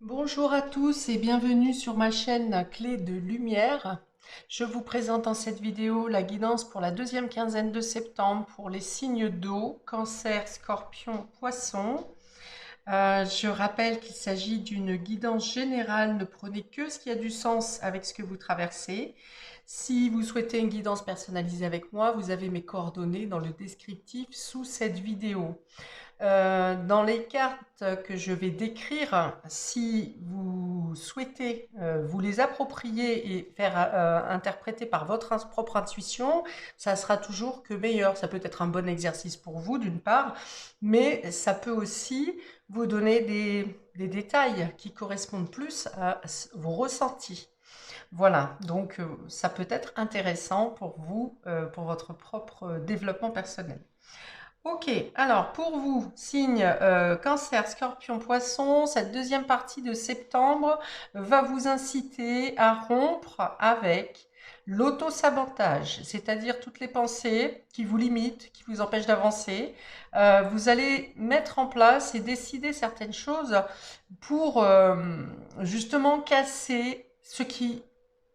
Bonjour à tous et bienvenue sur ma chaîne Clé de Lumière. Je vous présente dans cette vidéo la guidance pour la deuxième quinzaine de septembre pour les signes d'eau, Cancer, Scorpion, Poisson. Je rappelle qu'il s'agit d'une guidance générale, ne prenez que ce qui a du sens avec ce que vous traversez. Si vous souhaitez une guidance personnalisée avec moi, vous avez mes coordonnées dans le descriptif sous cette vidéo. Dans les cartes que je vais décrire, si vous souhaitez vous les approprier et faire interpréter par votre propre intuition, ça sera toujours que meilleur. Ça peut être un bon exercice pour vous d'une part, mais ça peut aussi vous donner des détails qui correspondent plus à vos ressentis. Voilà, donc ça peut être intéressant pour vous, pour votre propre développement personnel. Ok, alors pour vous, signe Cancer, Scorpion, Poisson, cette deuxième partie de septembre va vous inciter à rompre avec l'auto-sabotage, c'est-à-dire toutes les pensées qui vous limitent, qui vous empêchent d'avancer. Vous allez mettre en place et décider certaines choses pour justement casser ce qui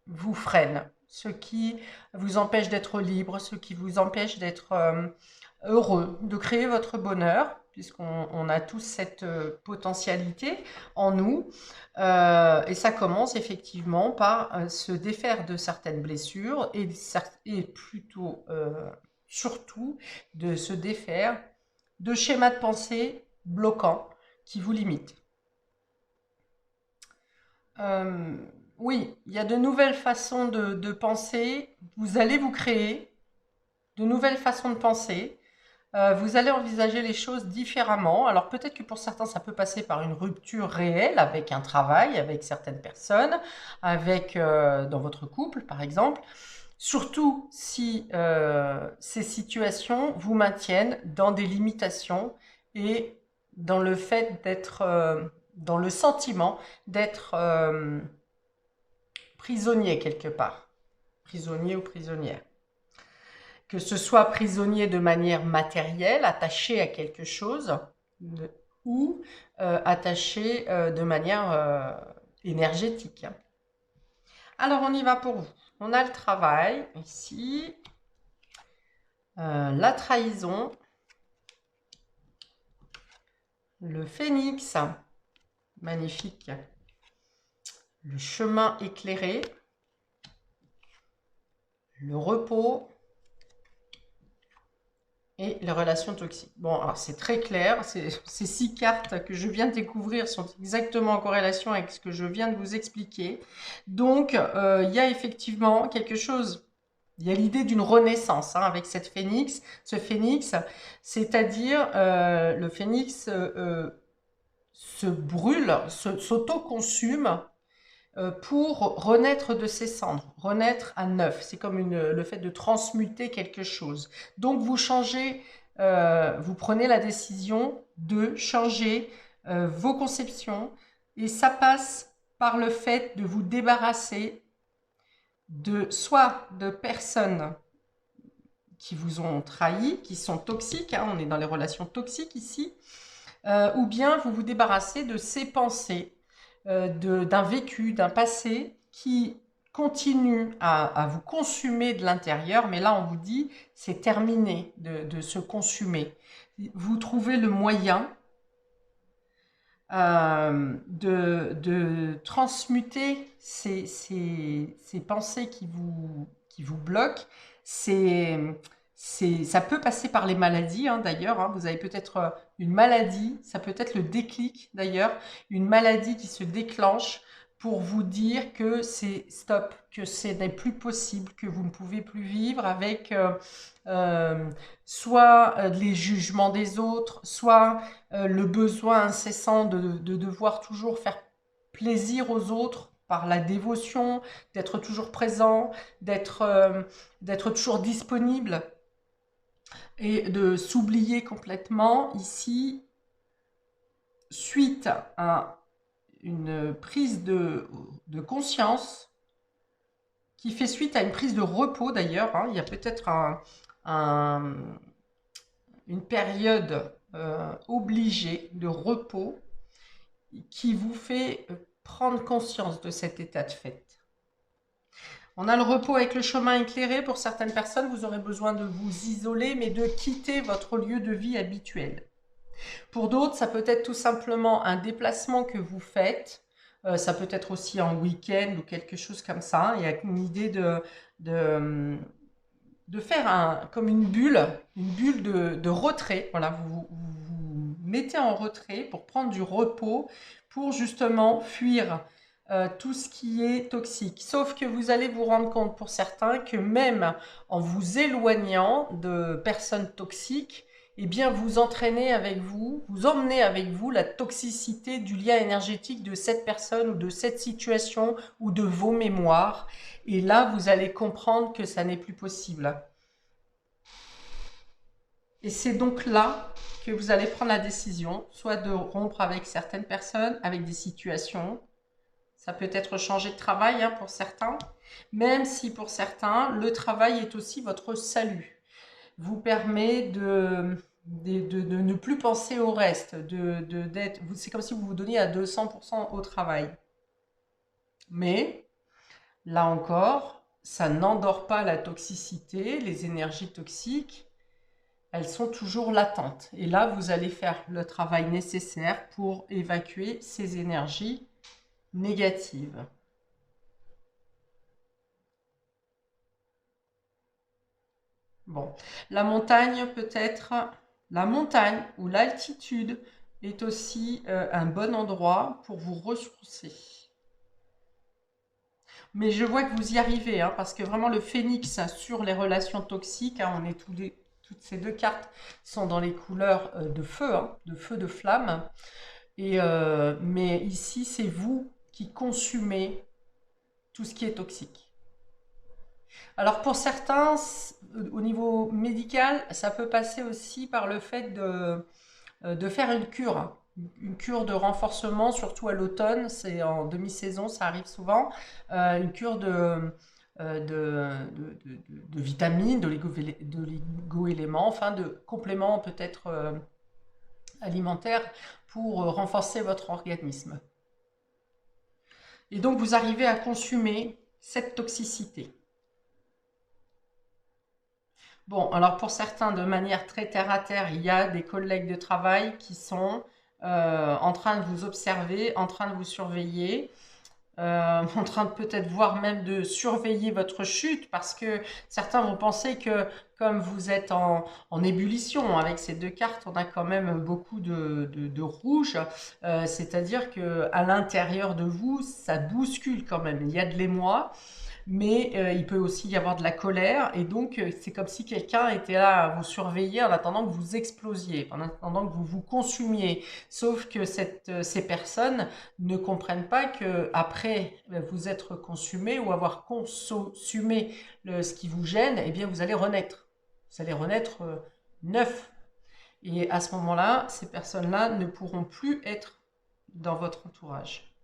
vous freine, ce qui vous empêche d'être libre, ce qui vous empêche d'être heureux, de créer votre bonheur, puisqu'on a tous cette potentialité en nous. Et ça commence effectivement par se défaire de certaines blessures et plutôt, surtout, de se défaire de schémas de pensée bloquants qui vous limitent. Euh, oui, il y a de nouvelles façons de penser. Vous allez vous créer de nouvelles façons de penser. Vous allez envisager les choses différemment. Alors peut-être que pour certains, ça peut passer par une rupture réelle avec un travail, avec certaines personnes, avec dans votre couple, par exemple. Surtout si ces situations vous maintiennent dans des limitations et dans le fait d'être, dans le sentiment d'être prisonnier quelque part, prisonnier ou prisonnière. Que ce soit prisonnier de manière matérielle, attaché à quelque chose, ou attaché de manière énergétique. Alors on y va pour vous. On a le travail ici, la trahison, le phénix, magnifique, le chemin éclairé, le repos, et les relations toxiques. Bon, alors c'est très clair, ces 6 cartes que je viens de découvrir sont exactement en corrélation avec ce que je viens de vous expliquer. Donc, il y a effectivement quelque chose, il y a l'idée d'une renaissance hein, avec cette phénix, ce phénix, c'est-à-dire le phénix se brûle, s'auto-consume pour renaître de ses cendres, renaître à neuf. C'est comme le fait de transmuter quelque chose. Donc vous changez, vous prenez la décision de changer vos conceptions et ça passe par le fait de vous débarrasser de soit de personnes qui vous ont trahi, qui sont toxiques, hein, on est dans les relations toxiques ici, ou bien vous vous débarrassez de ces pensées, d'un vécu, d'un passé qui continue à vous consumer de l'intérieur, mais là on vous dit c'est terminé de se consumer. Vous trouvez le moyen de transmuter ces pensées qui vous bloquent. Ça peut passer par les maladies, hein, d'ailleurs. Hein. Vous avez peut-être une maladie, ça peut être le déclic, d'ailleurs, une maladie qui se déclenche pour vous dire que c'est stop, que ce n'est plus possible, que vous ne pouvez plus vivre avec euh, soit les jugements des autres, soit le besoin incessant de devoir toujours faire plaisir aux autres par la dévotion, d'être toujours présent, d'être toujours disponible et de s'oublier complètement ici suite à une prise de conscience qui fait suite à une prise de repos d'ailleurs. Hein. Il y a peut-être un, une période obligée de repos qui vous fait prendre conscience de cet état de fait. On a le repos avec le chemin éclairé. Pour certaines personnes, vous aurez besoin de vous isoler, mais de quitter votre lieu de vie habituel. Pour d'autres, ça peut être tout simplement un déplacement que vous faites. Ça peut être aussi en week-end ou quelque chose comme ça. Il y a une idée de faire comme une bulle de retrait. Voilà, vous mettez en retrait pour prendre du repos, pour justement fuir tout ce qui est toxique. Sauf que vous allez vous rendre compte pour certains que même en vous éloignant de personnes toxiques, eh bien vous entraînez avec vous, vous emmenez avec vous la toxicité du lien énergétique de cette personne ou de cette situation ou de vos mémoires. Et là, vous allez comprendre que ça n'est plus possible. Et c'est donc là que vous allez prendre la décision, soit de rompre avec certaines personnes, avec des situations. Ça peut être changer de travail pour certains, même si pour certains, le travail est aussi votre salut. Vous permet de ne plus penser au reste, c'est comme si vous vous donniez à 200% au travail. Mais, là encore, ça n'endort pas la toxicité, les énergies toxiques, elles sont toujours latentes. Et là, vous allez faire le travail nécessaire pour évacuer ces énergies négatives. Bon, la montagne peut-être, la montagne ou l'altitude est aussi un bon endroit pour vous ressourcer. Mais je vois que vous y arrivez, parce que vraiment le phénix sur les relations toxiques, on est toutes ces deux cartes sont dans les couleurs de feu, de flamme. Mais ici, c'est vous qui consumez tout ce qui est toxique. Alors pour certains, au niveau médical, ça peut passer aussi par le fait de faire une cure. Une cure de renforcement, surtout à l'automne, c'est en demi-saison, ça arrive souvent. Une cure de vitamines, d'oligo-éléments, enfin de compléments peut-être alimentaires pour renforcer votre organisme. Et donc vous arrivez à consommer cette toxicité. Bon, alors pour certains, de manière très terre à terre, il y a des collègues de travail qui sont en train de vous observer, en train de vous surveiller, en train de peut-être voir même de surveiller votre chute, parce que certains vont penser que comme vous êtes en ébullition, avec ces deux cartes, on a quand même beaucoup de rouge, c'est-à-dire qu'à l'intérieur de vous, ça bouscule quand même, il y a de l'émoi. Mais il peut aussi y avoir de la colère, et donc c'est comme si quelqu'un était là à vous surveiller en attendant que vous explosiez, en attendant que vous vous consumiez. Sauf que ces personnes ne comprennent pas que après vous être consumé ou avoir consumé ce qui vous gêne, eh bien vous allez renaître. Vous allez renaître neuf. Et à ce moment-là, ces personnes-là ne pourront plus être dans votre entourage.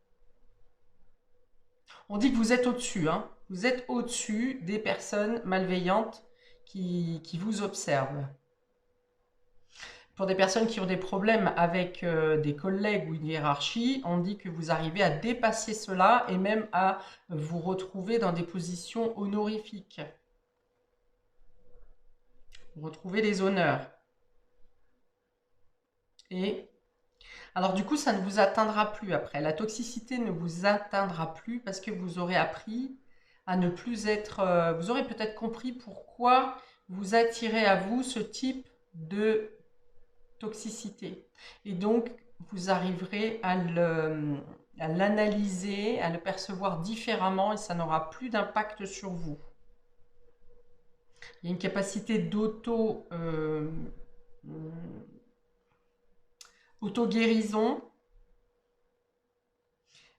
On dit que vous êtes au-dessus, Vous êtes au-dessus des personnes malveillantes qui vous observent. Pour des personnes qui ont des problèmes avec des collègues ou une hiérarchie, on dit que vous arrivez à dépasser cela et même à vous retrouver dans des positions honorifiques. Vous retrouvez les honneurs. Et alors du coup, ça ne vous atteindra plus après. La toxicité ne vous atteindra plus parce que vous aurez appris à ne plus être... vous aurez peut-être compris pourquoi vous attirez à vous ce type de toxicité. Et donc, vous arriverez à l'analyser, à le percevoir différemment et ça n'aura plus d'impact sur vous. Il y a une capacité auto-guérison,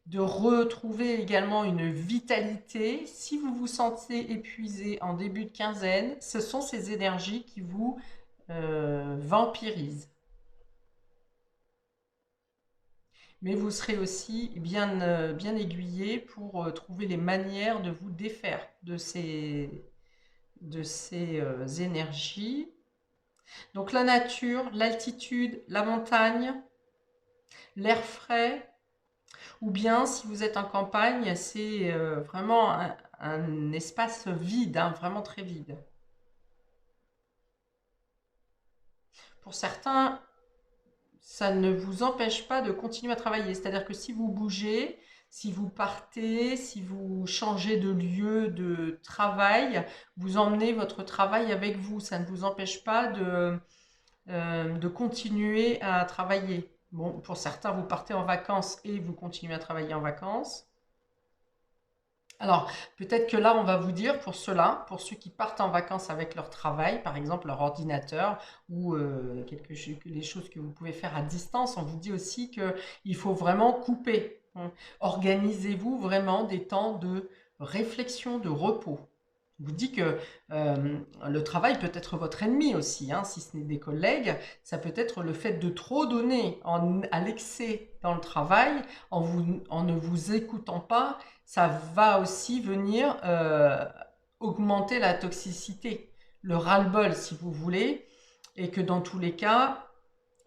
de retrouver également une vitalité. Si vous vous sentez épuisé en début de quinzaine, ce sont ces énergies qui vous vampirisent. Mais vous serez aussi bien aiguillé pour trouver les manières de vous défaire de ces énergies. Donc la nature, l'altitude, la montagne, l'air frais, Ou bien, si vous êtes en campagne, c'est vraiment un espace vide, hein, vraiment très vide. Pour certains, ça ne vous empêche pas de continuer à travailler. C'est-à-dire que si vous bougez, si vous partez, si vous changez de lieu de travail, vous emmenez votre travail avec vous. Ça ne vous empêche pas de continuer à travailler. Bon, pour certains, vous partez en vacances et vous continuez à travailler en vacances. Alors, peut-être que là, on va vous dire pour ceux-là, pour ceux qui partent en vacances avec leur travail, par exemple leur ordinateur ou les choses que vous pouvez faire à distance, on vous dit aussi qu'il faut vraiment couper, hein. Organisez-vous vraiment des temps de réflexion, de repos. Je vous dis que le travail peut être votre ennemi aussi, hein, si ce n'est des collègues. Ça peut être le fait de trop donner à l'excès dans le travail, en ne vous écoutant pas. Ça va aussi venir augmenter la toxicité, le ras-le-bol si vous voulez, et que dans tous les cas,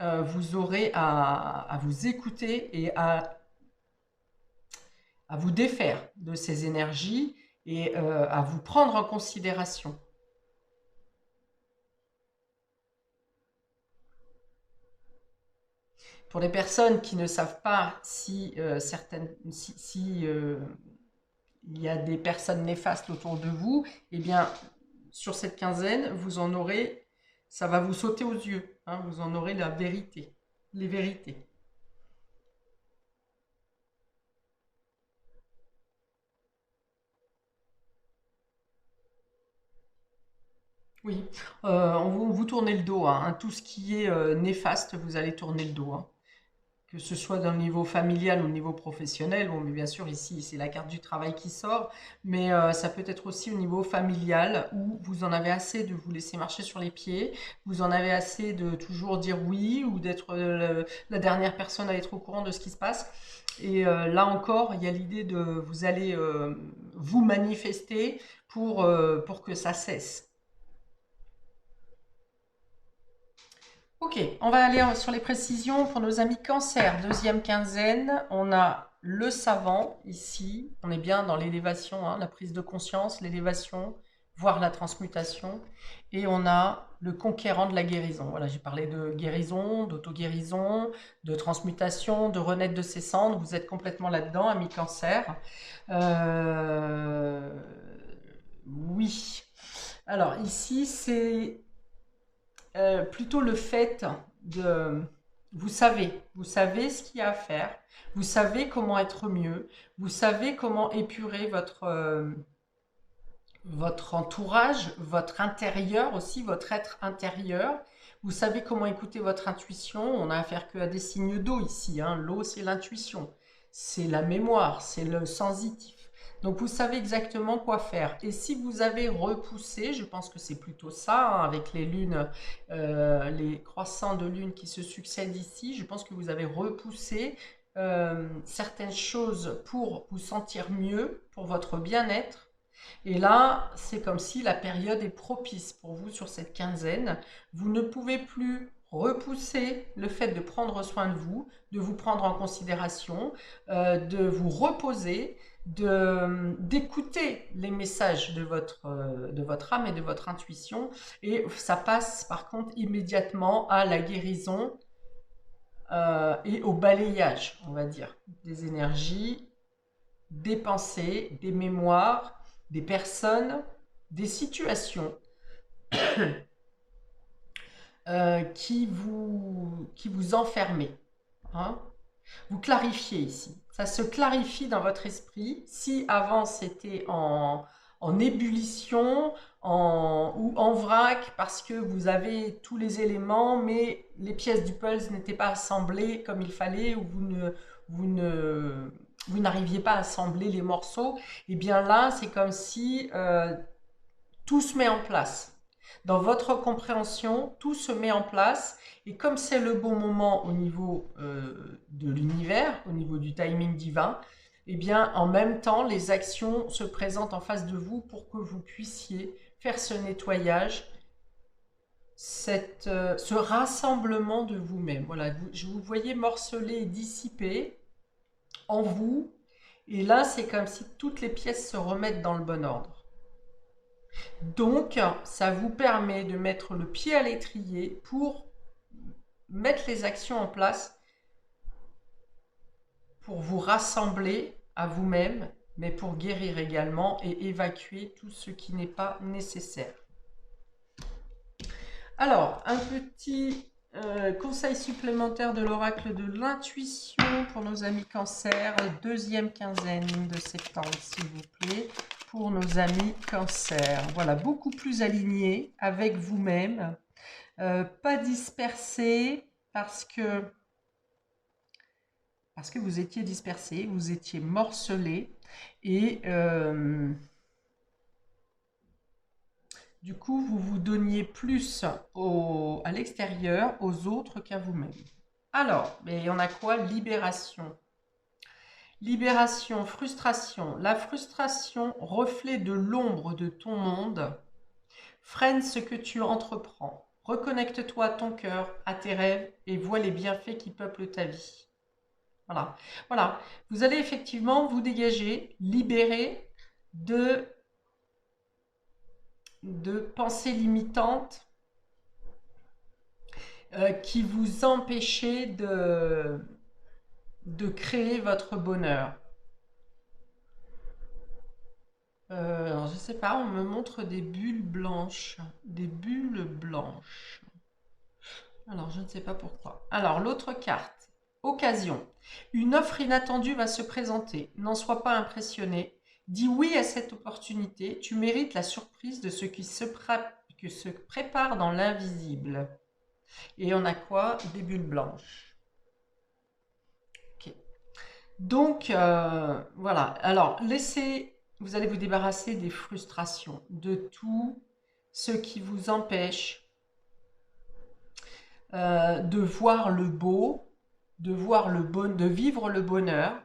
vous aurez à vous écouter et à vous défaire de ces énergies et à vous prendre en considération. Pour les personnes qui ne savent pas si il y a des personnes néfastes autour de vous, eh bien, sur cette quinzaine, vous en aurez, ça va vous sauter aux yeux, hein, vous en aurez la vérité, les vérités. Oui, vous tournez le dos, hein, tout ce qui est néfaste, vous allez tourner le dos, hein. Que ce soit dans le niveau familial ou le niveau professionnel. Bon, mais bien sûr, ici, c'est la carte du travail qui sort, mais ça peut être aussi au niveau familial où vous en avez assez de vous laisser marcher sur les pieds, vous en avez assez de toujours dire oui ou d'être la dernière personne à être au courant de ce qui se passe. Et là encore, il y a l'idée de vous allez vous manifester pour que ça cesse. Ok, on va aller sur les précisions pour nos amis cancer. Deuxième quinzaine, on a le savant ici. On est bien dans l'élévation, hein, la prise de conscience, l'élévation, voire la transmutation. Et on a le conquérant de la guérison. Voilà, j'ai parlé de guérison, d'auto-guérison, de transmutation, de renaître de ses cendres. Vous êtes complètement là-dedans, amis cancer. Euh, Oui. Alors ici, c'est plutôt le fait de... vous savez ce qu'il y a à faire, vous savez comment être mieux, vous savez comment épurer votre entourage, votre intérieur aussi, votre être intérieur. Vous savez comment écouter votre intuition. On n'a affaire qu'à des signes d'eau ici, hein. L'eau, c'est l'intuition, c'est la mémoire, c'est le sensitif. Donc vous savez exactement quoi faire. Et si vous avez repoussé, je pense que c'est plutôt ça, hein, avec les lunes, les croissants de lune qui se succèdent ici, je pense que vous avez repoussé certaines choses pour vous sentir mieux, pour votre bien-être. Et là, c'est comme si la période est propice pour vous sur cette quinzaine. Vous ne pouvez plus repousser le fait de prendre soin de vous prendre en considération, de vous reposer, d'écouter les messages de votre âme et de votre intuition. Et ça passe par contre immédiatement à la guérison et au balayage, on va dire, des énergies, des pensées, des mémoires, des personnes, des situations qui vous enfermez, hein. Vous clarifiez ici. Ça se clarifie dans votre esprit. Si avant c'était en ébullition ou en vrac parce que vous avez tous les éléments, mais les pièces du puzzle n'étaient pas assemblées comme il fallait, ou vous ne, vous n'arriviez pas à assembler les morceaux, et bien là, c'est comme si tout se met en place. Dans votre compréhension, tout se met en place. Et comme c'est le bon moment au niveau de l'univers, au niveau du timing divin, eh bien, en même temps, les actions se présentent en face de vous pour que vous puissiez faire ce nettoyage, ce rassemblement de vous-même. Voilà, je vous voyais morceler et dissiper en vous. Et là, c'est comme si toutes les pièces se remettent dans le bon ordre. Donc, ça vous permet de mettre le pied à l'étrier pour mettre les actions en place, pour vous rassembler à vous-même, mais pour guérir également et évacuer tout ce qui n'est pas nécessaire. Alors, un petit conseil supplémentaire de l'oracle de l'intuition pour nos amis cancer, deuxième quinzaine de septembre, s'il vous plaît, pour nos amis cancer. Voilà, beaucoup plus alignés avec vous-même, pas dispersés parce que vous étiez dispersés, vous étiez morcelés et du coup, vous vous donniez plus à l'extérieur, aux autres qu'à vous-même. Alors, mais on a quoi? Libération. Libération, frustration. La frustration, reflet de l'ombre de ton monde, freine ce que tu entreprends. Reconnecte-toi à ton cœur, à tes rêves et vois les bienfaits qui peuplent ta vie. Voilà. Voilà. Vous allez effectivement vous dégager, libérer de pensées limitantes qui vous empêchaient de créer votre bonheur. Alors je ne sais pas, on me montre des bulles blanches. Des bulles blanches. Alors je ne sais pas pourquoi. Alors l'autre carte, occasion. Une offre inattendue va se présenter. N'en sois pas impressionné. Dis oui à cette opportunité. Tu mérites la surprise de ce qui se prépare dans l'invisible. Et on a quoi? Des bulles blanches. Ok. Donc, voilà. Alors, vous allez vous débarrasser des frustrations, de tout ce qui vous empêche de voir le beau, de vivre le bonheur,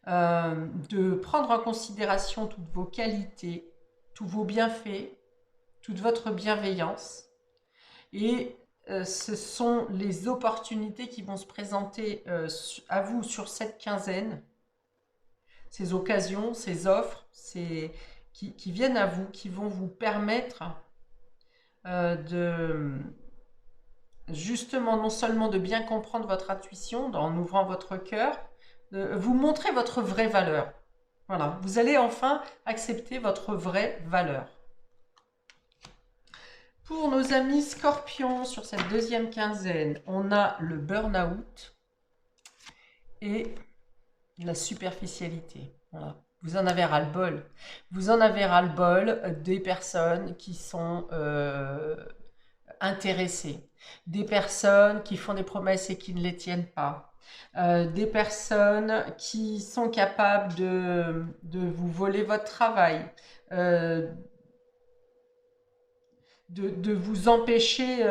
de prendre en considération toutes vos qualités, tous vos bienfaits, toute votre bienveillance. Et ce sont les opportunités qui vont se présenter à vous sur cette quinzaine, ces occasions, ces offres, qui viennent à vous, qui vont vous permettre justement non seulement de bien comprendre votre intuition en ouvrant votre cœur, de vous montrer votre vraie valeur. Voilà, vous allez enfin accepter votre vraie valeur. Pour nos amis scorpions, sur cette deuxième quinzaine, on a le burn-out et la superficialité. Voilà. Vous en avez ras-le-bol. Vous en avez ras-le-bol des personnes qui sont intéressées, des personnes qui font des promesses et qui ne les tiennent pas, des personnes qui sont capables de vous voler votre travail, de vous empêcher,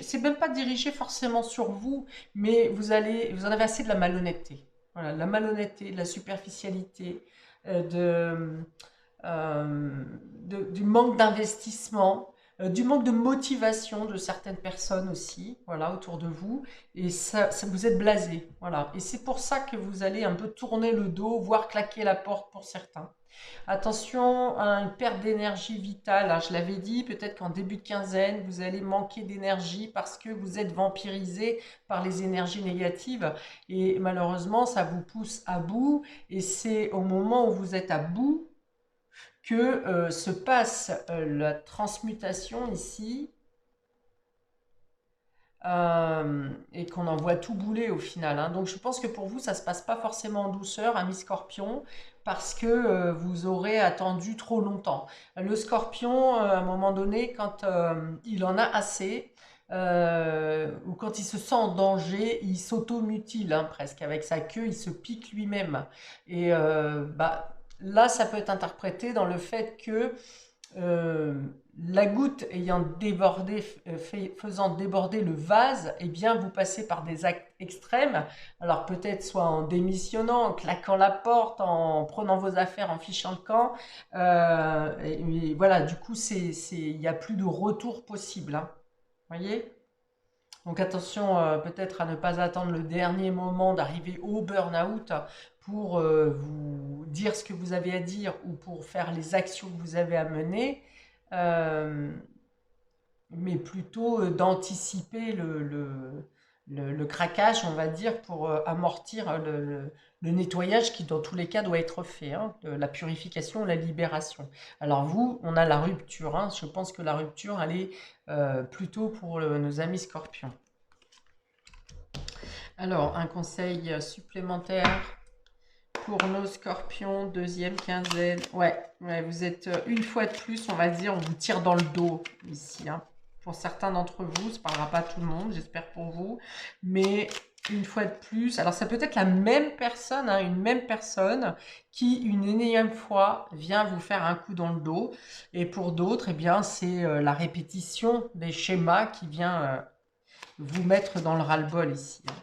c'est même pas dirigé forcément sur vous, mais vous en avez assez de la malhonnêteté. Voilà, la malhonnêteté, de la superficialité, du manque d'investissement, du manque de motivation de certaines personnes aussi, voilà, autour de vous, et ça vous êtes blasé, voilà. Et c'est pour ça que vous allez un peu tourner le dos, voire claquer la porte pour certains. Attention à une perte d'énergie vitale, hein, je l'avais dit, peut-être qu'en début de quinzaine, vous allez manquer d'énergie parce que vous êtes vampirisé par les énergies négatives et malheureusement, ça vous pousse à bout et c'est au moment où vous êtes à bout que se passe la transmutation ici et qu'on en voit tout bouler au final. Hein. Donc je pense que pour vous, ça ne se passe pas forcément en douceur, amis scorpion, parce que vous aurez attendu trop longtemps. Le scorpion, à un moment donné, quand il en a assez, ou quand il se sent en danger, il s'automutile hein, presque. Avec sa queue, il se pique lui-même. Et là, ça peut être interprété dans le fait que la goutte ayant débordé, faisant déborder le vase, eh bien vous passez par des actes extrêmes. Alors peut-être soit en démissionnant, en claquant la porte, en prenant vos affaires, en fichant le camp. Et voilà, du coup, il n'y a plus de retour possible. Hein. Voyez? Donc attention peut-être à ne pas attendre le dernier moment d'arriver au burn-out pour vous dire ce que vous avez à dire ou pour faire les actions que vous avez à mener, euh, mais plutôt d'anticiper le craquage, on va dire, pour amortir le nettoyage qui, dans tous les cas, doit être fait, hein, la purification, la libération. Alors vous, on a la rupture, hein, je pense que la rupture, elle est plutôt pour nos amis scorpions. Alors, un conseil supplémentaire pour nos scorpions, deuxième quinzaine. Ouais, vous êtes une fois de plus, on va dire, on vous tire dans le dos ici, hein. Pour certains d'entre vous, ça ne parlera pas à tout le monde, j'espère pour vous. Mais une fois de plus, alors ça peut être la même personne, hein, une même personne qui, une énième fois, vient vous faire un coup dans le dos. Et pour d'autres, eh bien, c'est la répétition des schémas qui vient vous mettre dans le ras-le-bol ici, hein,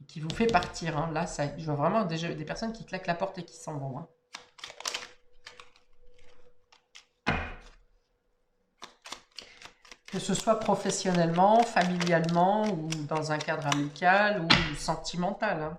qui vous fait partir, hein. Là, ça, je vois vraiment des personnes qui claquent la porte et qui s'en vont, hein. Que ce soit professionnellement, familialement ou dans un cadre amical ou sentimental, hein.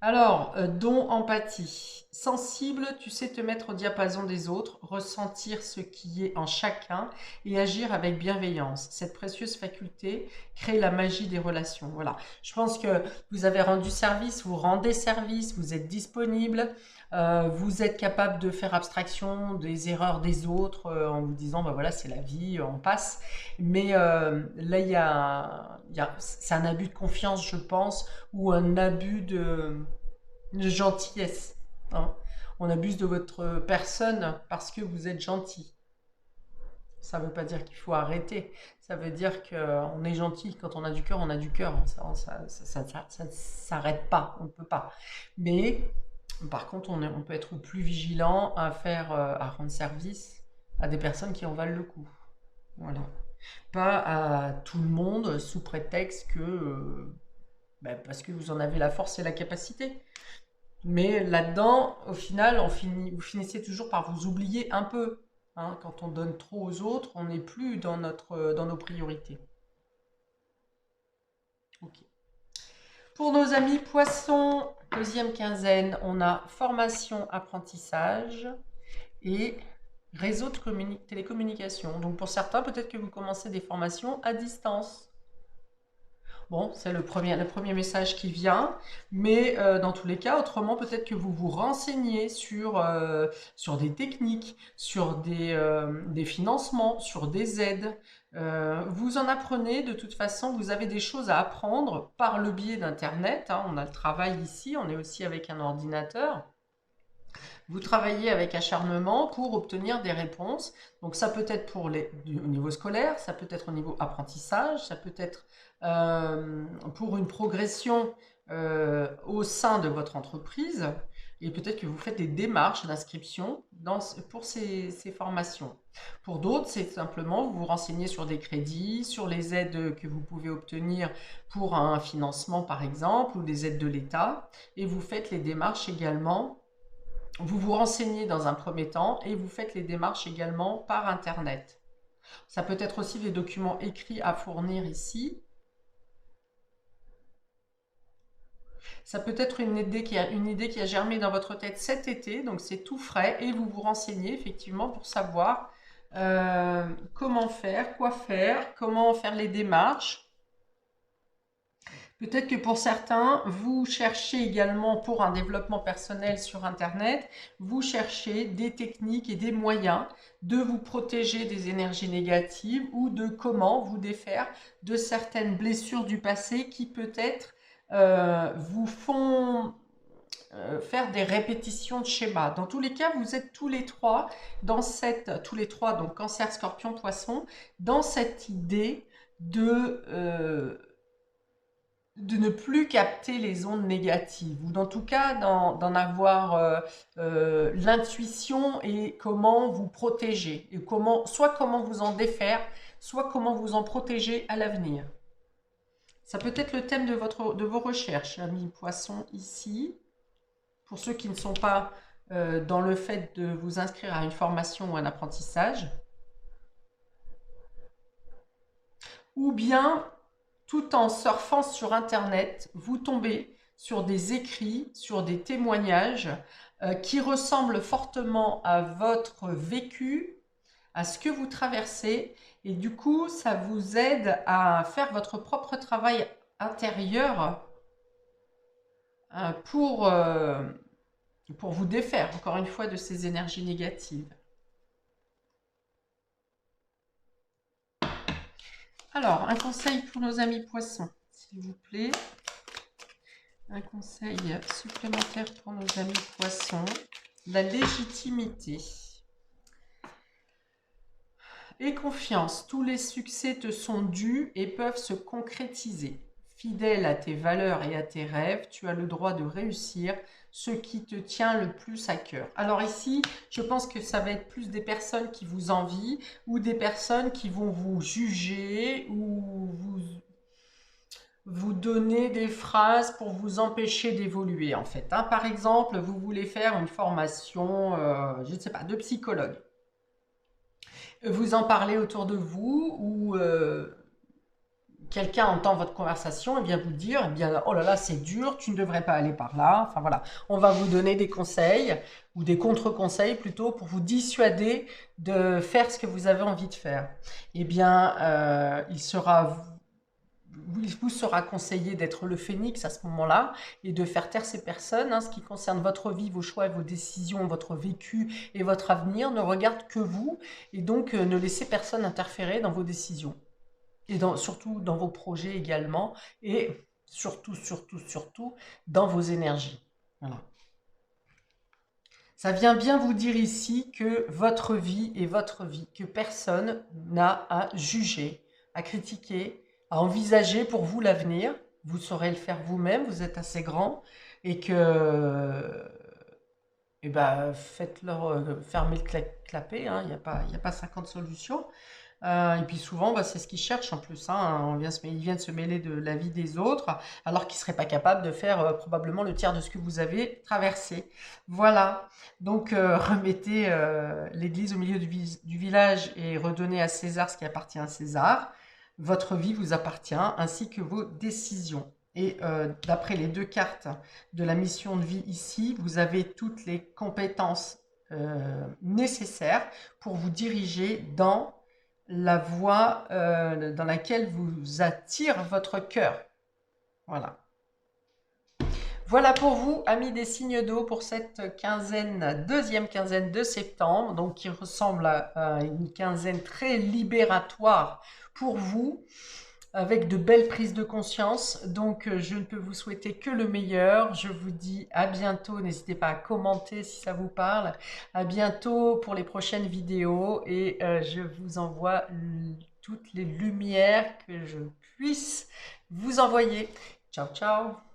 Alors, don empathie. Sensible, tu sais te mettre au diapason des autres, ressentir ce qui est en chacun et agir avec bienveillance. Cette précieuse faculté crée la magie des relations. Voilà. Je pense que vous avez rendu service, vous rendez service, vous êtes disponible, vous êtes capable de faire abstraction des erreurs des autres en vous disant, bah voilà, c'est la vie, on passe. Mais là, c'est un abus de confiance, je pense, ou un abus de gentillesse, hein. On abuse de votre personne parce que vous êtes gentil. Ça ne veut pas dire qu'il faut arrêter. Ça veut dire qu'on est gentil. Quand on a du cœur, on a du cœur. Ça ne s'arrête pas. On ne peut pas. Mais par contre, on peut être plus vigilant à rendre service à des personnes qui en valent le coup. Voilà. Pas à tout le monde sous prétexte que parce que vous en avez la force et la capacité. Mais là-dedans, au final, vous finissez toujours par vous oublier un peu, hein. Quand on donne trop aux autres, on n'est plus dans nos priorités. Ok. Pour nos amis poissons, deuxième quinzaine, on a formation, apprentissage et réseau de télécommunication. Donc pour certains, peut-être que vous commencez des formations à distance. Bon, c'est le premier message qui vient, mais dans tous les cas, autrement, peut-être que vous vous renseignez sur des techniques, sur des financements, sur des aides. Vous en apprenez, de toute façon, vous avez des choses à apprendre par le biais d'Internet, hein. On a le travail ici, on est aussi avec un ordinateur. Vous travaillez avec acharnement pour obtenir des réponses. Donc ça peut être au niveau scolaire, ça peut être au niveau apprentissage, ça peut être pour une progression au sein de votre entreprise. Et peut-être que vous faites des démarches d'inscription pour ces formations. Pour d'autres, c'est simplement vous vous renseignez sur des crédits, sur les aides que vous pouvez obtenir pour un financement par exemple, ou des aides de l'État. Et vous faites les démarches également. Vous vous renseignez dans un premier temps et vous faites les démarches également par Internet. Ça peut être aussi des documents écrits à fournir ici. Ça peut être une idée qui a germé dans votre tête cet été, donc c'est tout frais et vous vous renseignez effectivement pour savoir comment faire, quoi faire, comment faire les démarches. Peut-être que pour certains, vous cherchez également pour un développement personnel sur Internet, vous cherchez des techniques et des moyens de vous protéger des énergies négatives ou de comment vous défaire de certaines blessures du passé qui peut-être vous font faire des répétitions de schémas. Dans tous les cas, vous êtes tous les trois, donc Cancer, Scorpion, Poisson, dans cette idée de ne plus capter les ondes négatives, ou en tout cas d'en avoir l'intuition et comment vous protéger, et soit comment vous en défaire, soit comment vous en protéger à l'avenir. Ça peut être le thème de vos recherches, amis poissons, ici. Pour ceux qui ne sont pas dans le fait de vous inscrire à une formation ou un apprentissage. Ou bien tout en surfant sur Internet, vous tombez sur des écrits, sur des témoignages qui ressemblent fortement à votre vécu, à ce que vous traversez, et du coup, ça vous aide à faire votre propre travail intérieur pour vous défaire, encore une fois, de ces énergies négatives. Alors, un conseil pour nos amis poissons, s'il vous plaît. Un conseil supplémentaire pour nos amis poissons. La légitimité. Aie confiance, tous les succès te sont dus et peuvent se concrétiser. Fidèle à tes valeurs et à tes rêves, tu as le droit de réussir ce qui te tient le plus à cœur. Alors ici, je pense que ça va être plus des personnes qui vous envient ou des personnes qui vont vous juger ou vous donner des phrases pour vous empêcher d'évoluer en fait. Hein. Par exemple, vous voulez faire une formation, je ne sais pas, de psychologue. Vous en parlez autour de vous ou quelqu'un entend votre conversation et vient vous dire, eh bien, oh là là, c'est dur, tu ne devrais pas aller par là. Enfin voilà, on va vous donner des conseils ou des contre-conseils plutôt pour vous dissuader de faire ce que vous avez envie de faire. Eh bien, il vous sera conseillé d'être le phénix à ce moment-là et de faire taire ces personnes. Hein, ce qui concerne votre vie, vos choix et vos décisions, votre vécu et votre avenir ne regarde que vous et donc ne laissez personne interférer dans vos décisions et surtout dans vos projets également et surtout dans vos énergies. Voilà. Ça vient bien vous dire ici que votre vie est votre vie, que personne n'a à juger, à critiquer, à envisager pour vous l'avenir. Vous saurez le faire vous-même, vous êtes assez grand et que faites-leur fermer le clapet, hein, il n'y a pas 50 solutions. Et puis souvent, c'est ce qu'ils cherchent en plus. Hein, ils viennent se mêler de la vie des autres, alors qu'ils ne seraient pas capables de faire probablement le tiers de ce que vous avez traversé. Voilà. Donc, remettez l'église au milieu du village et redonnez à César ce qui appartient à César. Votre vie vous appartient, ainsi que vos décisions. Et d'après les deux cartes de la mission de vie ici, vous avez toutes les compétences nécessaires pour vous diriger dans la voie dans laquelle vous attire votre cœur. Voilà. Voilà pour vous, amis des signes d'eau, pour cette deuxième quinzaine de septembre, donc qui ressemble à une quinzaine très libératoire pour vous, avec de belles prises de conscience. Donc, je ne peux vous souhaiter que le meilleur. Je vous dis à bientôt. N'hésitez pas à commenter si ça vous parle. À bientôt pour les prochaines vidéos et je vous envoie toutes les lumières que je puisse vous envoyer. Ciao, ciao!